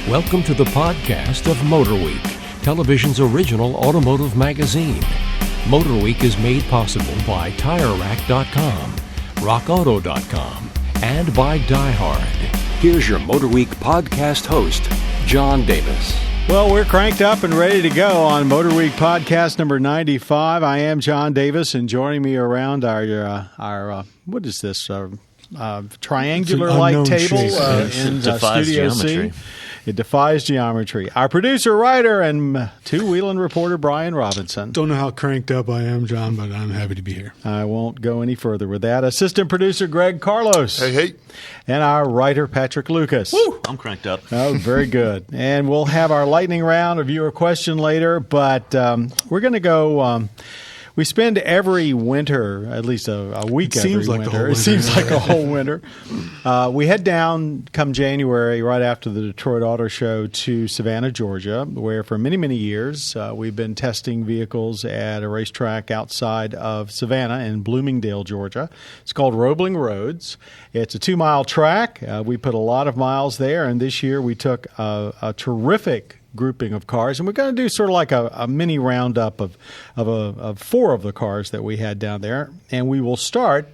Welcome to the podcast of MotorWeek, television's original automotive magazine. MotorWeek is made possible by TireRack.com, RockAuto.com, and by DieHard. Here's your MotorWeek podcast host, John Davis. Well, we're cranked up and ready to go on MotorWeek podcast number 95. I am John Davis, and joining me around our what is this, triangular-like table in Studio geometry. C. It defies geometry. Our producer, writer, and two-wheeling reporter, Brian Robinson. Don't know how cranked up I am, John, but I'm happy to be here. I won't go any further with that. Assistant producer, Greg Carlos. Hey. And our writer, Patrick Lucas. Woo! I'm cranked up. Oh, very good. And we'll have our lightning round, a viewer question later, but we're going to go... we spend every winter, at least a week every winter. It seems like a whole winter. We head down come January, right after the Detroit Auto Show, to Savannah, Georgia, where for many, many years we've been testing vehicles at a racetrack outside of Savannah in Bloomingdale, Georgia. It's called Roebling Roads. It's a 2-mile track. We put a lot of miles there, and this year we took a terrific grouping of cars, and we're going to do sort of like a mini roundup of 4 of the cars that we had down there. And we will start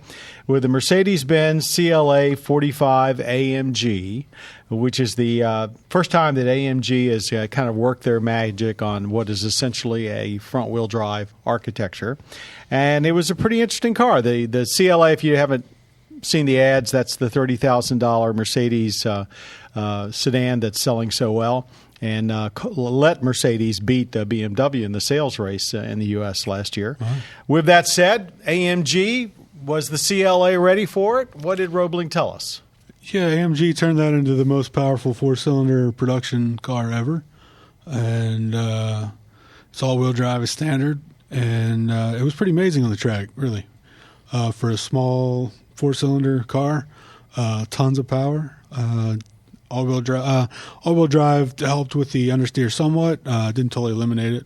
with the Mercedes-Benz CLA45 AMG, which is the first time that AMG has kind of worked their magic on what is essentially a front-wheel drive architecture. And it was a pretty interesting car. The CLA, if you haven't seen the ads, that's the $30,000 Mercedes sedan that's selling so well, and let Mercedes beat BMW in the sales race in the U.S. last year. Uh-huh. With that said, AMG, was the CLA ready for it? What did Roebling tell us? Yeah, AMG turned that into the most powerful 4-cylinder production car ever. And it's all-wheel drive as standard. And it was pretty amazing on the track, really. For a small 4-cylinder car, tons of power. All-wheel drive helped with the understeer somewhat. Didn't totally eliminate it.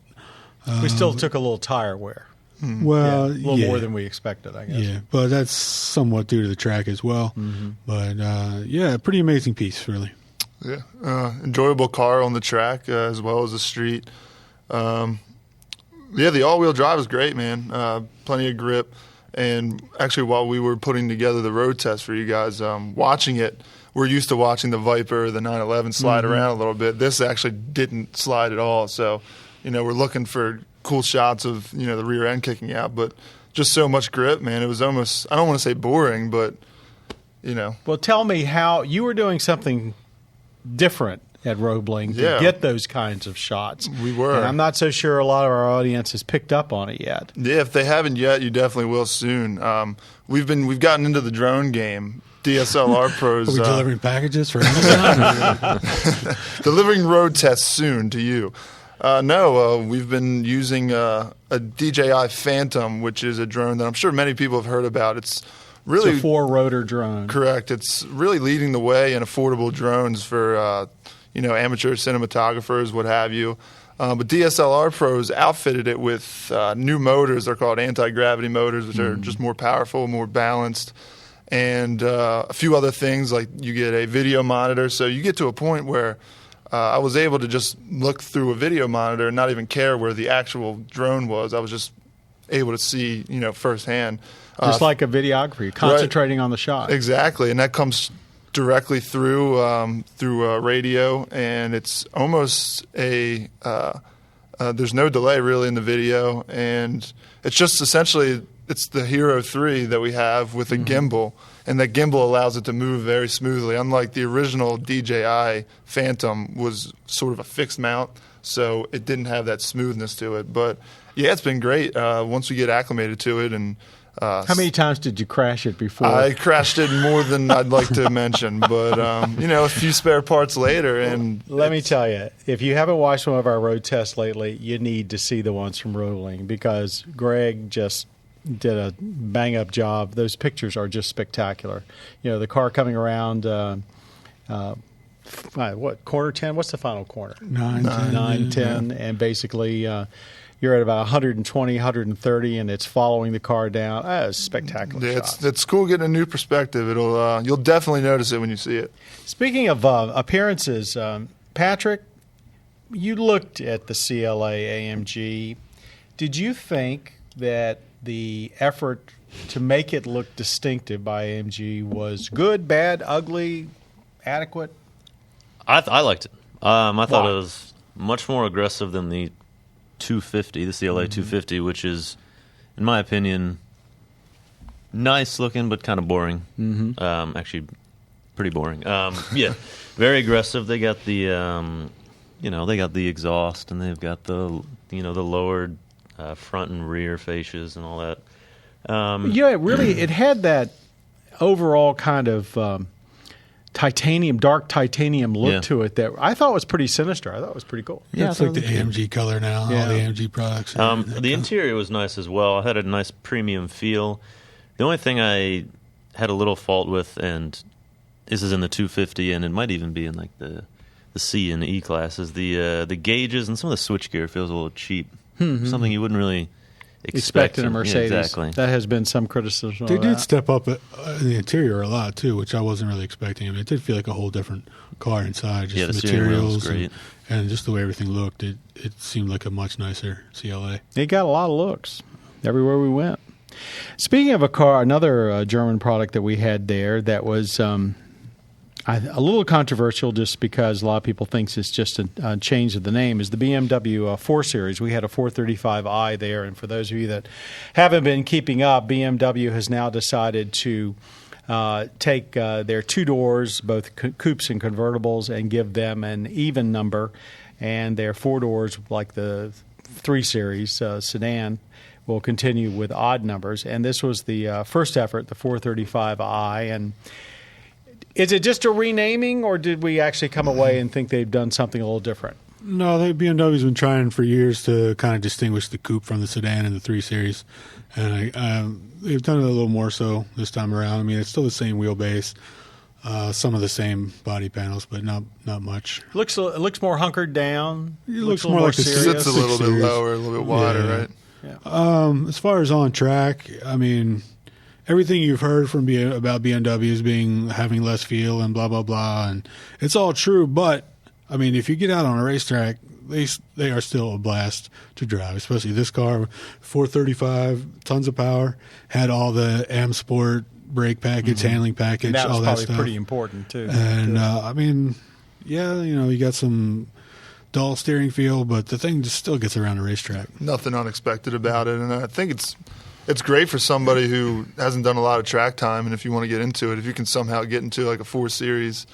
We still took a little tire wear. Well, a little more than we expected, I guess. Yeah, but that's somewhat due to the track as well. Mm-hmm. But, pretty amazing piece, really. Yeah, enjoyable car on the track as well as the street. The all-wheel drive is great, man. Plenty of grip. And actually, while we were putting together the road test for you guys, watching it, we're used to watching the Viper, the 911 slide around a little bit. This actually didn't slide at all. So, we're looking for cool shots of, the rear end kicking out. But just so much grip, man. It was almost, I don't want to say boring, but, Well, tell me how you were doing something different at Roebling to get those kinds of shots. We were. And I'm not so sure a lot of our audience has picked up on it yet. Yeah, if they haven't yet, you definitely will soon. We've gotten into the drone game. DSLR pros. Are we delivering packages for Amazon? Delivering road tests soon to you. We've been using a DJI Phantom, which is a drone that I'm sure many people have heard about. It's really a 4-rotor drone. Correct. It's really leading the way in affordable drones for amateur cinematographers, what have you. But DSLR pros outfitted it with new motors. They're called anti-gravity motors, which are just more powerful, more balanced. And a few other things, like you get a video monitor. So you get to a point where I was able to just look through a video monitor and not even care where the actual drone was. I was just able to see, firsthand. Just like a videographer, concentrating on the shot. Exactly, and that comes directly through radio, and it's almost there's no delay really in the video, and it's just essentially it's the Hero 3 that we have with a gimbal, and that gimbal allows it to move very smoothly, unlike the original DJI Phantom was sort of a fixed mount, so it didn't have that smoothness to it. But yeah, it's been great once we get acclimated to it. And how many times did you crash it before? I crashed it more than I'd like to mention, but a few spare parts later. And let me tell you, if you haven't watched one of our road tests lately, you need to see the ones from Roebling, because Greg just did a bang-up job. Those pictures are just spectacular. The car coming around, quarter 10? What's the final corner? 9, 10, and basically you're at about 120, 130, and it's following the car down. It's spectacular. Yeah, it's cool getting a new perspective. You'll definitely notice it when you see it. Speaking of appearances, Patrick, you looked at the CLA AMG. Did you think that the effort to make it look distinctive by AMG was good, bad, ugly, adequate? I liked it. I thought it was much more aggressive than the 250, the CLA 250, which is, in my opinion, nice looking but kind of boring. Actually, pretty boring. Yeah, very aggressive. They got the, they got the exhaust, and they've got the, the lowered front and rear fascias and all that. It had that overall kind of dark titanium look to it that I thought was pretty sinister. I thought it was pretty cool. Yeah, it's like the AMG color now, all the AMG products. The interior was nice as well. It had a nice premium feel. The only thing I had a little fault with, and this is in the 250, and it might even be in like the C and E classes, the gauges and some of the switchgear feels a little cheap. Something you wouldn't really expect in a Mercedes. Yeah, exactly. That has been some criticism. They did step up in the interior a lot too, which I wasn't really expecting. I mean, it did feel like a whole different car inside. Just the materials and just the way everything looked. It seemed like a much nicer CLA. It got a lot of looks everywhere we went. Speaking of a car, another German product that we had there that was a little controversial just because a lot of people think it's just a change of the name is the BMW 4 Series. We had a 435i there, and for those of you that haven't been keeping up, BMW has now decided to take their two doors, both coupes and convertibles, and give them an even number, and their four doors, like the 3 Series sedan, will continue with odd numbers. And this was the first effort, the 435i, and is it just a renaming, or did we actually come away and think they've done something a little different? No, BMW's been trying for years to kind of distinguish the coupe from the sedan in the 3 Series, and they've done it a little more so this time around. I mean, it's still the same wheelbase, some of the same body panels, but not much. It looks more hunkered down. It looks more like the sits a little bit lower, a little bit wider, right? Yeah. As far as on track, I mean, everything you've heard from about BMWs having less feel and blah blah blah, and it's all true. But I mean, if you get out on a racetrack, they are still a blast to drive. Especially this car, 435, tons of power, had all the M Sport brake package, handling package, and that was all probably that stuff. Pretty important too. And I mean, you got some dull steering feel, but the thing just still gets around a racetrack. Nothing unexpected about it, and I think it's great for somebody who hasn't done a lot of track time, and if you want to get into it, if you can somehow get into like a 4 Series,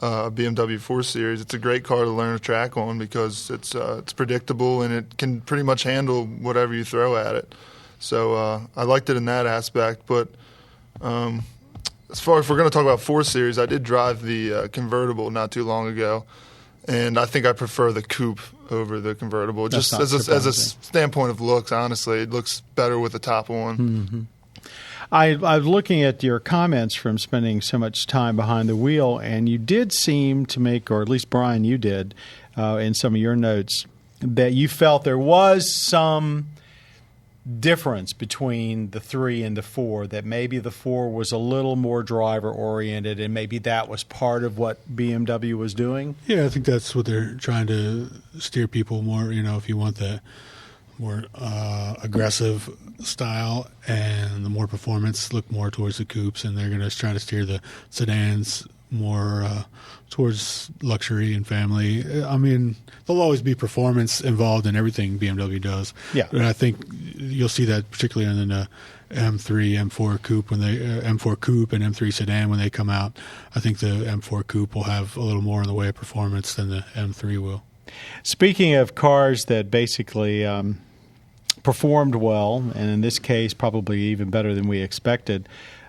BMW 4 Series, it's a great car to learn a track on because it's predictable and it can pretty much handle whatever you throw at it. So I liked it in that aspect. But as far as we're going to talk about 4 Series, I did drive the convertible not too long ago, and I think I prefer the coupe over the convertible. Just as a standpoint of looks, honestly, it looks better with the top on. Mm-hmm. I was looking at your comments from spending so much time behind the wheel, and you did seem to make, or at least Brian, you did, in some of your notes, that you felt there was some difference between the 3 and the 4, that maybe the 4 was a little more driver oriented, and maybe that was part of what BMW was doing. Yeah, I think that's what they're trying to steer people more, if you want that more aggressive style and the more performance, look more towards the coupes, and they're going to try to steer the sedans more towards luxury and family. I mean, there'll always be performance involved in everything BMW does. Yeah. But I think you'll see that particularly in the M3, M4 coupe M4 coupe and M3 sedan when they come out. I think the M4 coupe will have a little more in the way of performance than the M3 will. Speaking of cars that basically performed well, and in this case probably even better than we expected,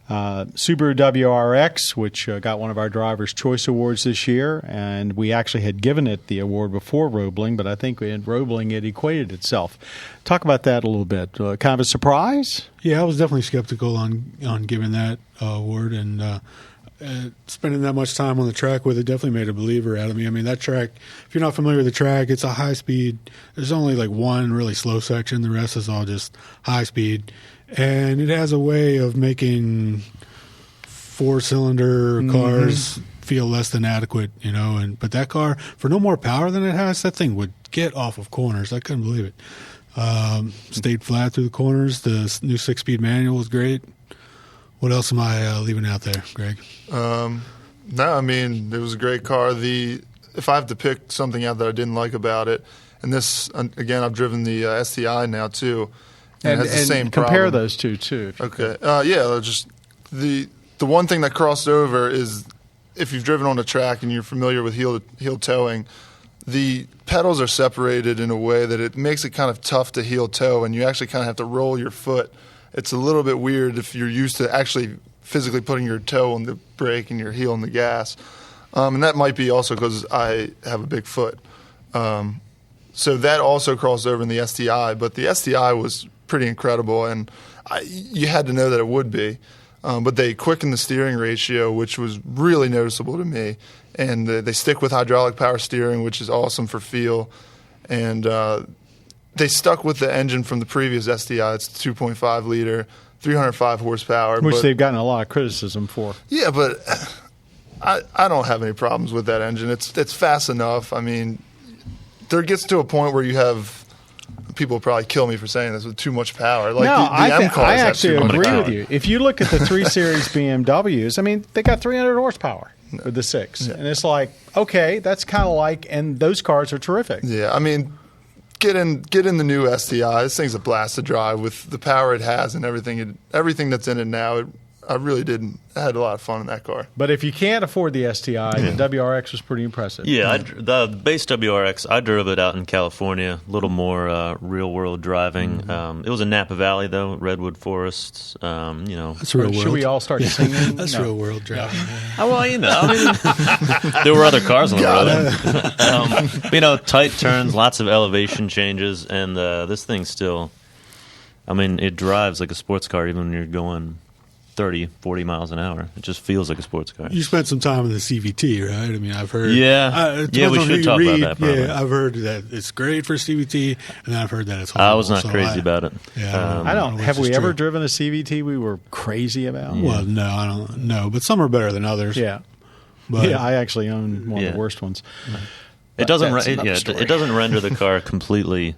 Subaru WRX, which got one of our Driver's Choice Awards this year, and we actually had given it the award before Roebling, but I think in Roebling it equated itself. Talk about that a little bit. Kind of a surprise? Yeah, I was definitely skeptical on giving that award, and spending that much time on the track with it definitely made a believer out of me. I mean, that track, if you're not familiar with the track, it's a high speed. There's only like one really slow section. The rest is all just high speed. And it has a way of making 4-cylinder cars feel less than adequate, but that car, for no more power than it has, that thing would get off of corners. I couldn't believe it. Stayed flat through the corners. The new 6-speed manual was great. What else am I leaving out there, Greg? No, I mean, it was a great car. If I have to pick something out that I didn't like about it, and this, again, I've driven the STI now too, and it has the same compare problem. those two too. Okay, just the one thing that crossed over is if you've driven on a track and you're familiar with heel towing, the pedals are separated in a way that it makes it kind of tough to heel toe, and you actually kind of have to roll your foot. It's a little bit weird if you're used to actually physically putting your toe on the brake and your heel on the gas. And that might be also because I have a big foot. So that also crossed over in the STI, but the STI was pretty incredible, and you had to know that it would be. But they quickened the steering ratio, which was really noticeable to me. And they stick with hydraulic power steering, which is awesome for feel. And they stuck with the engine from the previous STI. It's 2.5 liter, 305 horsepower. Which they've gotten a lot of criticism for. Yeah, but I don't have any problems with that engine. It's fast enough. I mean, there gets to a point where you have people will probably kill me for saying this with too much power. Like I actually agree with you. If you look at the 3 Series BMWs, I mean, they got 300 horsepower with the 6, and it's like, okay, that's kind of like, and those cars are terrific. Yeah, I mean, get in the new STI. This thing's a blast to drive with the power it has and everything that's in it now. I really I had a lot of fun in that car. But if you can't afford the STI, the WRX was pretty impressive. Yeah, the base WRX, I drove it out in California, a little more real-world driving. Mm-hmm. It was in Napa Valley, though, redwood forests. That's real world. Should we all start singing? That's real world driving. There were other cars on the road. Tight turns, lots of elevation changes, and this thing still, it drives like a sports car even when you're going 30, 40 miles an hour. It just feels like a sports car. You spent some time in the CVT, right? I mean, I've heard. Yeah, we should talk about that. Probably. Yeah, I've heard that it's great for CVT, and I've heard that it's horrible. I was not crazy about it. Yeah, I don't. Have we ever driven a CVT we were crazy about? Yeah. Well, no, I don't know, but some are better than others. Yeah, but, I actually own one of the worst ones. It doesn't. It doesn't render the car completely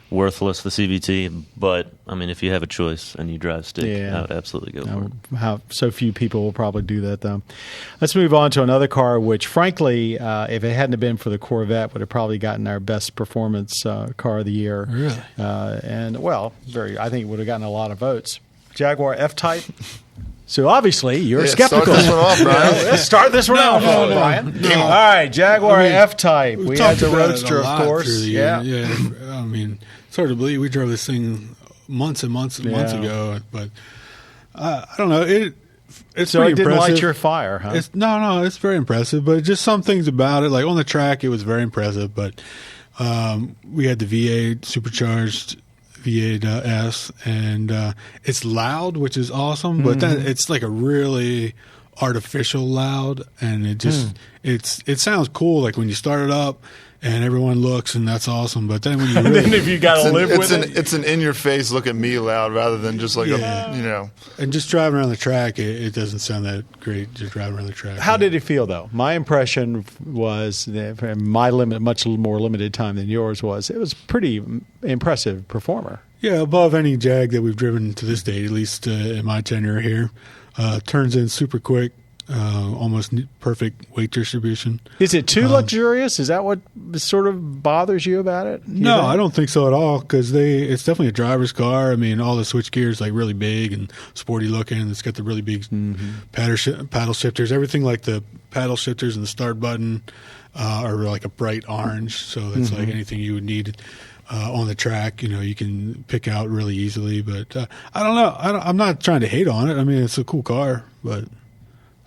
worthless, the CVT, but if you have a choice and you drive stick, I would absolutely go for it. How so few people will probably do that, though. Let's move on to another car, which, frankly, if it hadn't been for the Corvette, would have probably gotten our best performance car of the year. Really? I think it would have gotten a lot of votes. Jaguar F-Type. So obviously you're skeptical. Start this one off, Brian. Let's start this one off, Brian. No. All right, Jaguar F-Type. We had the about Roadster, it a lot of course. through the year. Yeah. It's hard to believe we drove this thing months and months and months ago, but I don't know. It's so pretty it didn't impressive. light your fire, huh? It's very impressive, but just some things about it, like on the track, it was very impressive. But we had the V8 supercharged V8 S, and it's loud, which is awesome. But then it's like a really artificial loud, and it just it sounds cool. Like when you start it up. And everyone looks, and that's awesome. But then when you really, then if you got to live with it, it's an in-your-face look at me loud rather than just like And just driving around the track, it doesn't sound that great. Just driving around the track. How did it feel though? My impression was that my much more limited time than yours was. It was pretty impressive performer. Yeah, above any Jag that we've driven to this date, at least in my tenure here. Turns in super quick. Almost perfect weight distribution. Is it too luxurious? Is that what sort of bothers you about it? No, I don't think so at all, because it's definitely a driver's car. All the switch gears like really big and sporty looking. It's got the really big paddle shifters. Everything like the paddle shifters and the start button are like a bright orange. So it's like anything you would need on the track. You can pick out really easily. But I don't know. I'm not trying to hate on it. It's a cool car, but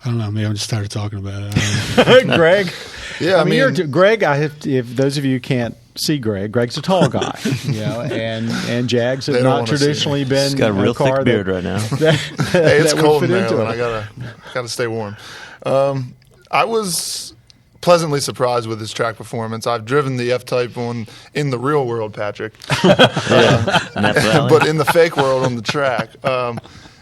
I don't know. Maybe I'm just tired of talking about it. Greg? Yeah, Greg, if those of you can't see Greg's a tall guy, and Jags have not traditionally been He's got a real car thick beard right now. Hey, it's cold in Maryland. I gotta stay warm. I was pleasantly surprised with his track performance. I've driven the F-Type in the real world, Patrick, but in the fake world on the track.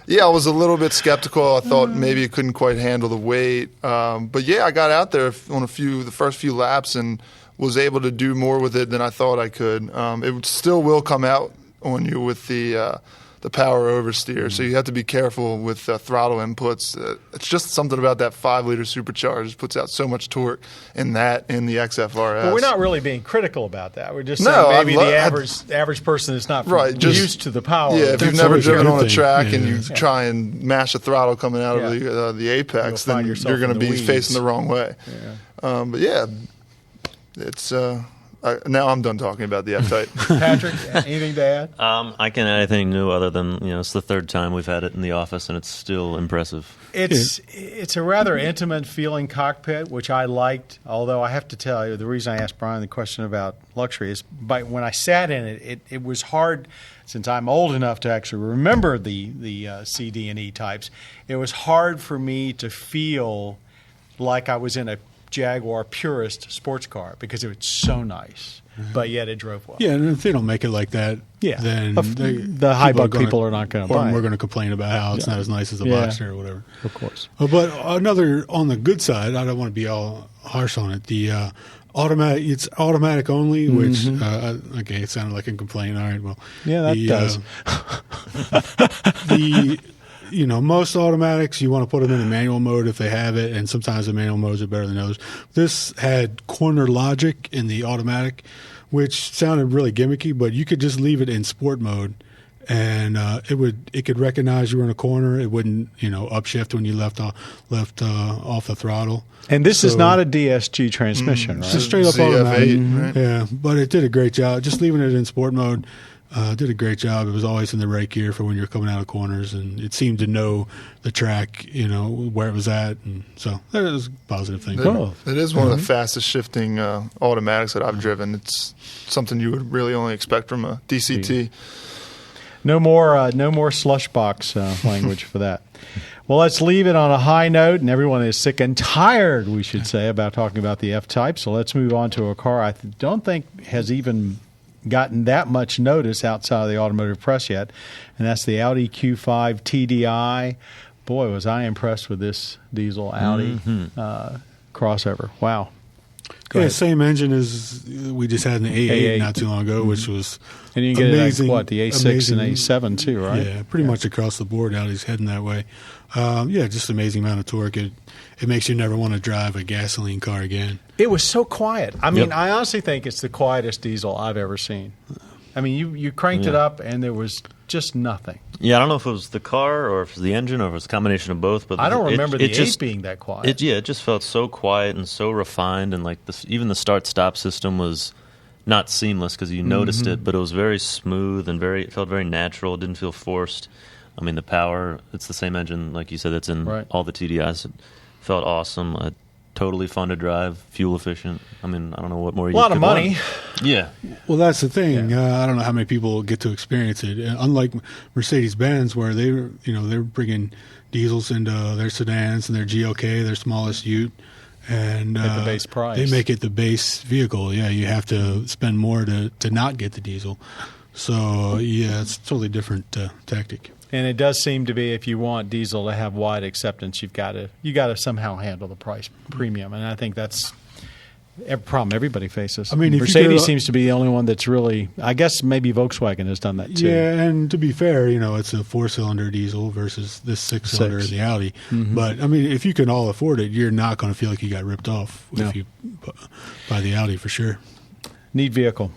Yeah, I was a little bit skeptical. I thought maybe it couldn't quite handle the weight. But yeah, I got out there on the first few laps and was able to do more with it than I thought I could. It still will come out on you with the power oversteer, so you have to be careful with throttle inputs. It's just something about that 5-liter supercharged puts out so much torque in the XFRS. But we're not really being critical about that. We're just saying maybe the average person is not used to the power. Yeah, if you've never driven on a track and you try and mash a throttle coming out of the apex, then you're going to be facing the wrong way. Yeah. But yeah, it's... now I'm done talking about the F-Type. Patrick, anything to add? I can't add anything new other than it's the third time we've had it in the office, and it's still impressive. It's a rather intimate feeling cockpit, which I liked. Although I have to tell you, the reason I asked Brian the question about luxury is, when I sat in it was hard. Since I'm old enough to actually remember the CD and E types, it was hard for me to feel like I was in a Jaguar purist sports car because it was so nice, but yet it drove well. Yeah, and if they don't make it like that, then the high buck people are not going to buy it. We're going to complain about how it's not as nice as the Boxster or whatever. Of course. But another, on the good side, I don't want to be all harsh on it. The it's automatic only, which okay, it sounded like a complaint. All right, well, yeah, that does. Most automatics, you want to put them in a manual mode if they have it, and sometimes the manual modes are better than those. This had corner logic in the automatic, which sounded really gimmicky, but you could just leave it in sport mode, and it could recognize you were in a corner. It wouldn't upshift when you left off the throttle. And this is not a DSG transmission, right? It's just straight up automatic. Right? Yeah, but it did a great job. Just leaving it in sport mode. Did a great job. It was always in the right gear for when you're coming out of corners, and it seemed to know the track, where it was at, and so that was a positive thing. It is one of the fastest shifting automatics that I've driven. It's something you would really only expect from a DCT. No more slush box language for that. Well, let's leave it on a high note, and everyone is sick and tired, we should say, about talking about the F-Type. So let's move on to a car I don't think has even gotten that much notice outside of the automotive press yet, and that's the Audi Q5 TDI. Boy, was I impressed with this diesel Audi crossover. Wow. Same engine as we just had in the A8 not too long ago, which was and you can get it at, the A6 and A7 too, right? Yeah, pretty much across the board, Audi's heading that way. Just amazing amount of torque. It makes you never want to drive a gasoline car again. It was so quiet. I mean, I honestly think it's the quietest diesel I've ever seen. I mean, you cranked it up, and there was just nothing. Yeah, I don't know if it was the car or if it was the engine or if it was a combination of both. But I don't remember the 8 being that quiet. It just felt so quiet and so refined, and even the start-stop system was not seamless because you noticed it, but it was very smooth and it felt very natural. It didn't feel forced. I mean, the power, it's the same engine, like you said, that's in all the TDIs. It felt awesome. Totally fun to drive, fuel efficient. I mean, I don't know what more you could want. A lot of money. Yeah. Well, that's the thing. I don't know how many people get to experience it. Unlike Mercedes-Benz, where they're bringing diesels into their sedans and their GLK, their smallest ute, and at the base price, they make it the base vehicle. Yeah, you have to spend more to not get the diesel. So it's a totally different tactic. And it does seem to be, if you want diesel to have wide acceptance, you got to somehow handle the price premium, and I think that's a problem everybody faces. I mean, Mercedes seems to be the only one that's really. I guess maybe Volkswagen has done that too. Yeah, and to be fair, it's a 4-cylinder diesel versus this 6-cylinder in the Audi. But I mean, if you can all afford it, you're not going to feel like you got ripped off if you buy the Audi for sure. Neat vehicle.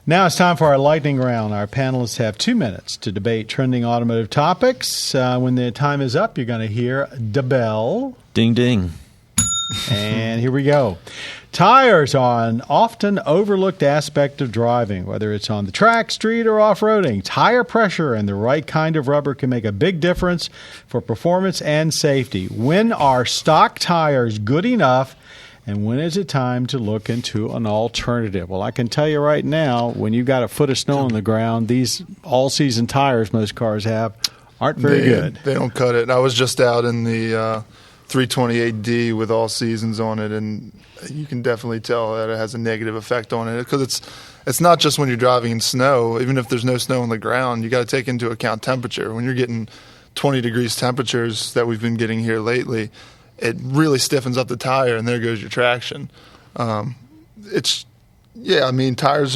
Now it's time for our lightning round. Our panelists have 2 minutes to debate trending automotive topics. When the time is up, you're going to hear the bell. Ding, ding. And here we go. Tires are an often overlooked aspect of driving, whether it's on the track, street, or off-roading. Tire pressure and the right kind of rubber can make a big difference for performance and safety. When are stock tires good enough? And when is it time to look into an alternative? Well, I can tell you right now, when you've got a foot of snow on the ground, these all-season tires most cars have aren't very good. They don't cut it. I was just out in the 328D with all seasons on it, and you can definitely tell that it has a negative effect on it because it's not just when you're driving in snow. Even if there's no snow on the ground, you got to take into account temperature. When you're getting 20 degrees temperatures that we've been getting here lately, it really stiffens up the tire, and there goes your traction. Tires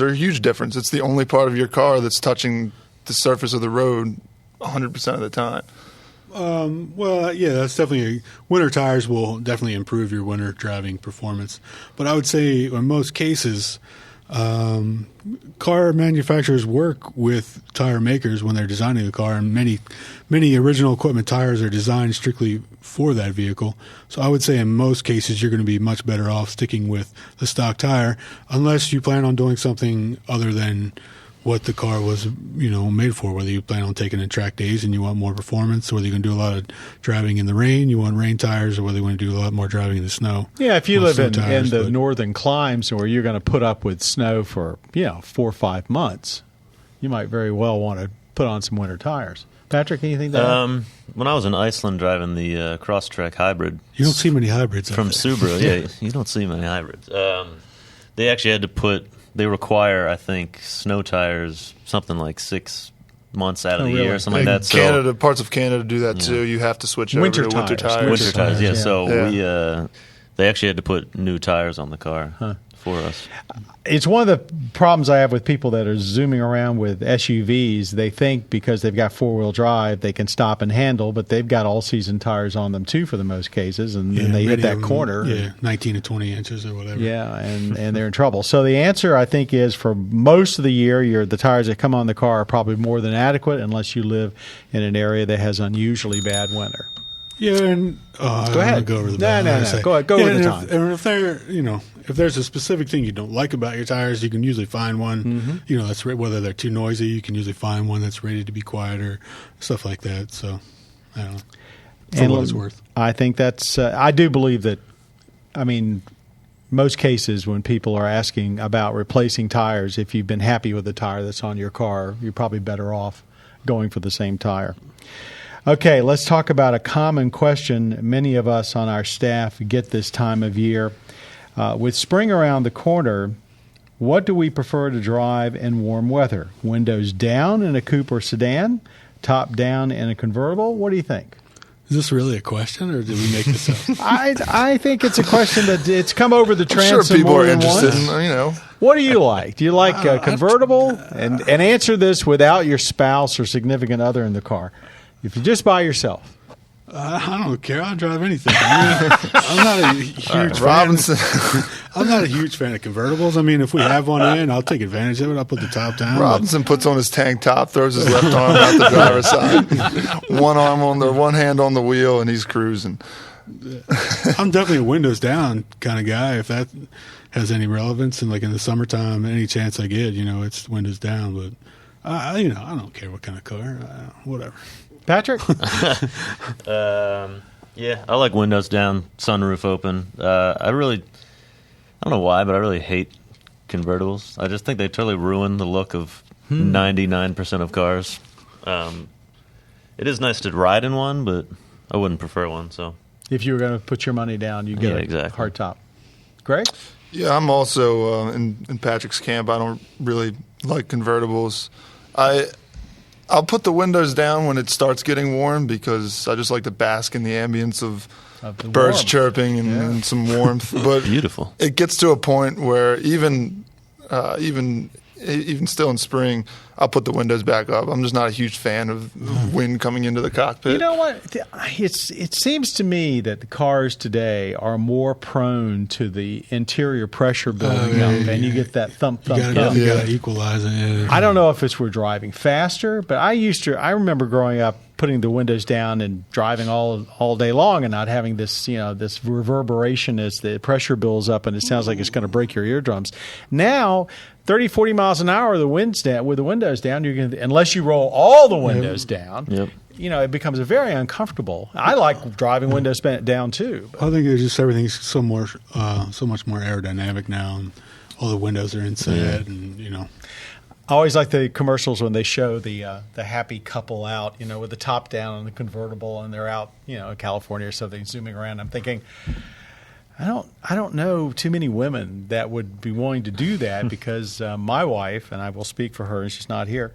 are a huge difference. It's the only part of your car that's touching the surface of the road 100% of the time. That's definitely winter tires will definitely improve your winter driving performance. But I would say in most cases, car manufacturers work with tire makers when they're designing the car, and many original equipment tires are designed strictly for that vehicle. So I would say in most cases you're going to be much better off sticking with the stock tire, unless you plan on doing something other than what the car was, made for. Whether you plan on taking it track days and you want more performance, or whether you're going to do a lot of driving in the rain, you want rain tires, or whether you want to do a lot more driving in the snow. Yeah, if you live in the northern climes where you're going to put up with snow for 4 or 5 months, you might very well want to put on some winter tires. Patrick, anything to when I was in Iceland driving the Crosstrek hybrid, you don't see many hybrids from Subaru. Yeah, you don't see many hybrids. They actually had to put. They require, I think, snow tires something like 6 months out of the year or something like that. Canada, parts of Canada do that too. You have to switch over to winter tires. Winter tires, yeah. So they actually had to put new tires on the car for us. It's one of the problems I have with people that are zooming around with SUVs. They think because they've got four-wheel drive, they can stop and handle, but they've got all-season tires on them too for the most cases, and then they hit that corner. 19 to 20 inches or whatever. Yeah, and they're in trouble. So the answer, I think, is for most of the year, the tires that come on the car are probably more than adequate unless you live in an area that has unusually bad winter. Yeah, and go ahead. Go over the no. Go ahead. Go over the time. And if they're, if there's a specific thing you don't like about your tires, you can usually find one. Mm-hmm. That's whether they're too noisy, you can usually find one that's rated to be quieter, stuff like that. So, I don't know. For what it's worth, I think that's. I do believe that. I mean, most cases when people are asking about replacing tires, if you've been happy with the tire that's on your car, you're probably better off going for the same tire. Okay, let's talk about a common question many of us on our staff get this time of year. With spring around the corner, what do we prefer to drive in warm weather? Windows down in a coupe or sedan? Top down in a convertible? What do you think? Is this really a question, or did we make this up? I think it's a question that it's come over the transom. I'm sure people more are than interested once. in, What do you like? Do you like a convertible? And answer this without your spouse or significant other in the car. If you're just by yourself. I don't care. I'll drive anything. I'm not a huge fan. I'm not a huge fan of convertibles. I mean, if we have one in, I'll take advantage of it. I'll put the top down. Robinson puts on his tank top, throws his left arm out the driver's side, one hand on the wheel, and he's cruising. I'm definitely a windows down kind of guy. If that has any relevance, and like in the summertime, any chance I get, it's windows down. But I don't care what kind of car, whatever. Patrick? Yeah, I like windows down, sunroof open. I don't know why, but I really hate convertibles. I just think they totally ruin the look of 99% of cars. It is nice to ride in one, but I wouldn't prefer one. So, if you were going to put your money down, you get a hard top. Greg? Yeah, I'm also in Patrick's camp. I don't really like convertibles. I'll put the windows down when it starts getting warm because I just like to bask in the ambience of birds chirping and some warmth. But beautiful. It gets to a point where even still in spring, I'll put the windows back up. I'm just not a huge fan of wind coming into the cockpit. You know what? It seems to me that the cars today are more prone to the interior pressure building up, and you get that thump. You got to equalize it. Yeah. I don't know if it's we're driving faster, but I remember growing up putting the windows down and driving all day long and not having this this reverberation as the pressure builds up and it sounds like it's going to break your eardrums. Now 30, 40 miles an hour with the windows down, unless you roll all the windows down, it becomes very uncomfortable. I like driving windows down too. I think it's just everything's so much more aerodynamic now, and all the windows are inset, and I always like the commercials when they show the happy couple out, with the top down on the convertible, and they're out, in California or something, zooming around. I'm thinking, I don't know too many women that would be willing to do that because my wife, and I will speak for her, and she's not here,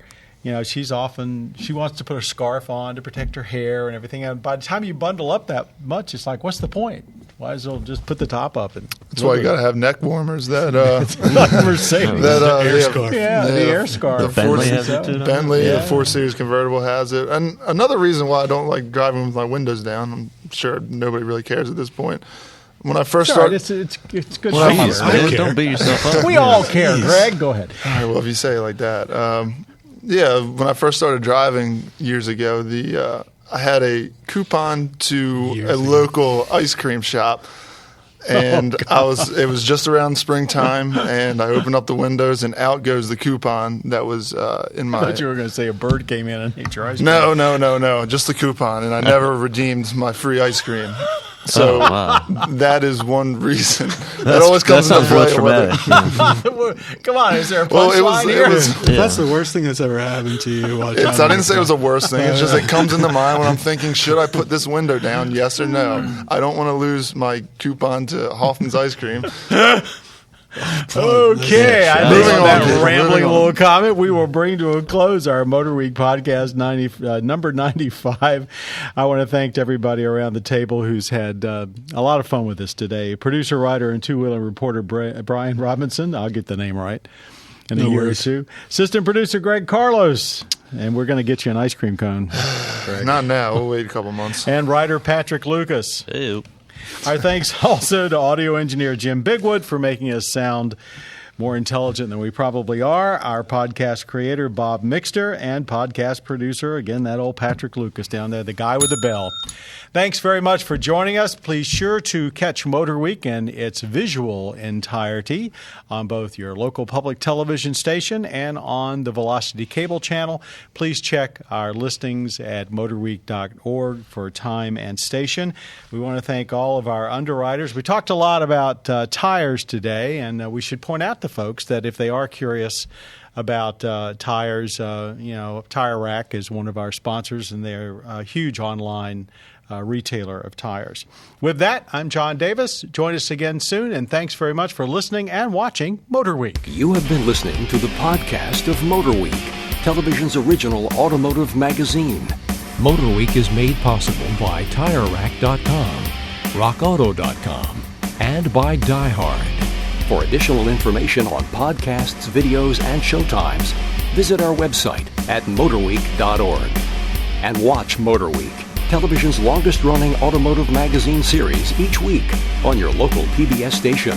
she wants to put a scarf on to protect her hair and everything. And by the time you bundle up that much, it's like, what's the point? Why as well just put the top up? That's why you got to have neck warmers. That like Mercedes, the air scarf. the air scarf. The Bentley has it too. The 4 Series convertible has it. And another reason why I don't like driving with my windows down, I'm sure nobody really cares at this point. When I first started, it's good. Don't beat yourself up. We all care, Greg. Go ahead. All right, well, if you say it like that, when I first started driving years ago, I had a coupon to a local ice cream shop, and it was just around springtime, and I opened up the windows, and out goes the coupon that was in my. I thought you were going to say a bird came in and ate your ice cream. No, just the coupon, and I never redeemed my free ice cream. So that is one reason. That always comes into play. Come on, is there a punchline here? That's the worst thing that's ever happened to you. I didn't say it was the worst thing. It's just it comes into mind when I'm thinking, should I put this window down? Yes or no? I don't want to lose my coupon to Hoffman's ice cream. Okay, I think on that rambling little comment, we will bring to a close our Motor Week podcast number 95. I want to thank everybody around the table who's had a lot of fun with us today. Producer, writer, and two-wheeler reporter Brian Robinson. I'll get the name right in a year or two. Assistant producer Greg Carlos. And we're going to get you an ice cream cone. Not now. We'll wait a couple months. And writer Patrick Lucas. Ew. Our thanks also to audio engineer Jim Bigwood for making us sound more intelligent than we probably are, our podcast creator Bob Mixter, and podcast producer, again, that old Patrick Lucas down there, the guy with the bell. Thanks very much for joining us. Please sure to catch Motor Week in its visual entirety on both your local public television station and on the Velocity Cable channel. Please check our listings at motorweek.org for time and station. We want to thank all of our underwriters. We talked a lot about tires today, and we should point out to folks that if they are curious about tires, Tire Rack is one of our sponsors, and they're a huge online retailer of tires. With that, I'm John Davis. Join us again soon, and thanks very much for listening and watching Motor Week. You have been listening to the podcast of Motor Week, television's original automotive magazine. Motor Week is made possible by TireRack.com, RockAuto.com, and by Die Hard. For additional information on podcasts, videos, and showtimes, visit our website at motorweek.org. And watch Motor Week, television's longest-running automotive magazine series, each week on your local PBS station.